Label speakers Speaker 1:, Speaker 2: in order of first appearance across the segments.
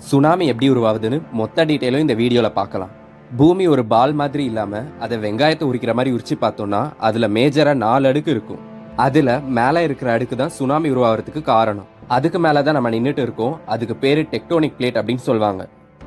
Speaker 1: Tsunami எப்படி உருவாகுதுன்னு மொத்த டீட்டெயிலும் இந்த வீடியோவில் பார்க்கலாம். பூமி ஒரு பால் மாதிரி இல்லாமல் அதை வெங்காயத்தை உரிக்கிற மாதிரி உரிச்சு பார்த்தோம்னா அதில் மேஜராக 4 அடுக்கு இருக்கும். அதில் மேலே இருக்கிற அடுக்கு தான் சுனாமி உருவாகிறதுக்கு காரணம். அதுக்கு மேலே தான் நம்ம நின்றுட்டு இருக்கோம். அதுக்கு பேர் டெக்டோனிக் பிளேட் அப்படின்னு சொல்லுவாங்க.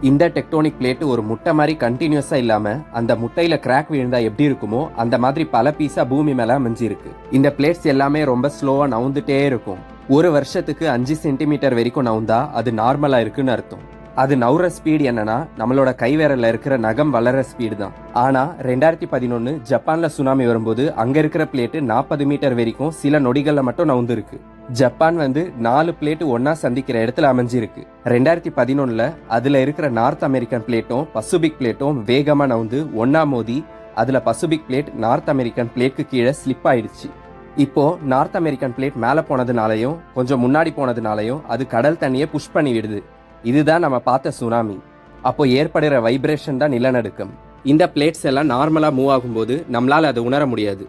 Speaker 1: இந்த டெக்டோனிக் பிளேட் ஒரு முட்டை மாதிரி கண்டினியூஸாக இல்லாமல் அந்த முட்டையில் கிராக் விழுந்தா எப்படி இருக்குமோ அந்த மாதிரி பல பீஸாக பூமி மேலே அமைஞ்சிருக்கு. இந்த பிளேட்ஸ் எல்லாமே ரொம்ப ஸ்லோவாக நவுந்துட்டே இருக்கும். ஒரு வருஷத்துக்கு 5 சென்டிமீட்டர் வரைக்கும் நவுந்தா அது நார்மலாக இருக்குன்னு அர்த்தம். அது நவுற ஸ்பீடு என்னன்னா நம்மளோட கைவிரல்ல இருக்கிற நகம் வளர ஸ்பீடு தான். ஆனா 2011 ஜப்பான்ல சுனாமி வரும்போது அங்க இருக்கிற பிளேட்டு 40 மீட்டர் வரைக்கும் சில நொடிகள்ல மட்டும் நவுந்து இருக்கு. ஜப்பான் 4 பிளேட்டு ஒன்னா சந்திக்கிற இடத்துல அமைஞ்சிருக்கு. 2011 அதுல இருக்கிற நார்த் அமெரிக்கன் பிளேட்டும் பசிபிக் பிளேட்டும் வேகமா நவுந்து ஒன்னா மோதி அதுல பசிபிக் பிளேட் நார்த் அமெரிக்கன் பிளேட்க்கு கீழே ஸ்லிப் ஆயிடுச்சு. இப்போ நார்த் அமெரிக்கன் பிளேட் மேல போனதுனாலையும் கொஞ்சம் முன்னாடி போனதுனாலையும் அது கடல் தண்ணியை புஷ் பண்ணி விடுது. இதுதான் நம்ம பார்த்த சுனாமி. அப்போ ஏற்படுற வைப்ரேஷன் தான் நிலநடுக்கம். இந்த பிளேட்ஸ் எல்லாம் நார்மலா மூவ் ஆகும்போது நம்மளால அதை உணர முடியாது.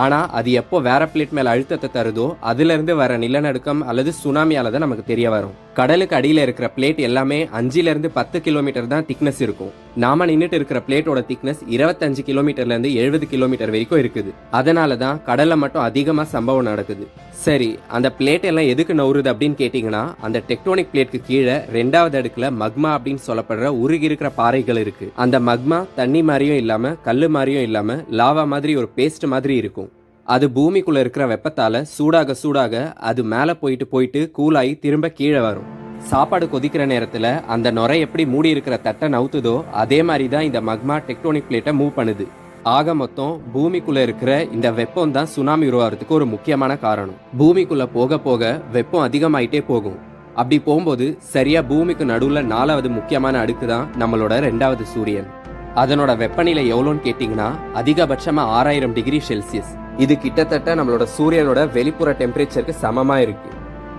Speaker 1: ஆனா அது எப்போ வேற பிளேட் மேல அழுத்தத்தை தருதோ அதுல இருந்து வர நிலநடுக்கம் அல்லது சுனாமியால தான் நமக்கு தெரிய வரும். கடலுக்கு அடியில இருக்கிற பிளேட் எல்லாமே 5 இருந்து 10 கிலோமீட்டர் தான் திக்னஸ் இருக்கும். நாம நின்றுட்டு இருக்கிற பிளேட்டோட திக்னஸ் 25 கிலோமீட்டர்ல இருந்து 70 கிலோமீட்டர் வரைக்கும் இருக்குது. அதனாலதான் கடல்ல மட்டும் அதிகமா சம்பவம் நடக்குது. சரி, அந்த பிளேட் எல்லாம் எதுக்கு நவுறுது அப்படின்னு கேட்டீங்கன்னா, அந்த டெக்டோனிக் பிளேட்க்கு கீழே 2வது அடுக்குல மக்மா அப்படின்னு சொல்லப்படுற உருகி இருக்கிற பாறைகள் இருக்கு. அந்த மக்மா தண்ணி மாதிரியும் இல்லாம கல்லு மாதிரியும் இல்லாம லாவா மாதிரி ஒரு பேஸ்ட் மாதிரி இருக்கும். அது பூமிக்குள்ள இருக்கிற வெப்பத்தால சூடாக சூடாக அது மேல போயிட்டு கூலாகி திரும்ப கீழே வரும். சாப்பாடு கொதிக்கிற நேரத்துல அந்த நுரை எப்படி மூடி இருக்கிற தட்டை நவுத்துதோ அதே மாதிரி தான் இந்த மக்மா டெக்டோனிக் பிளேட்டை மூவ் பண்ணுது. ஆக மொத்தம் பூமிக்குள்ள இருக்கிற இந்த வெப்பம் தான் சுனாமி உருவாகிறதுக்கு ஒரு முக்கியமான காரணம். பூமிக்குள்ள போக போக வெப்பம் அதிகமாயிட்டே போகும். அப்படி போகும்போது சரியா பூமிக்கு நடுவுல 4வது முக்கியமான அடுக்கு தான் நம்மளோட 2வது சூரியன். அதனோட வெப்பநிலை எவ்வளோன்னு கேட்டீங்கன்னா அதிகபட்சமா 6000 டிகிரி செல்சியஸ். இது கிட்டத்தட்ட நம்மளோட சூரியனோட வெளிப்புற டெம்பரேச்சருக்கு சமமா இருக்கு.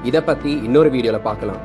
Speaker 1: இதை பத்தி இன்னொரு வீடியோல பார்க்கலாம்.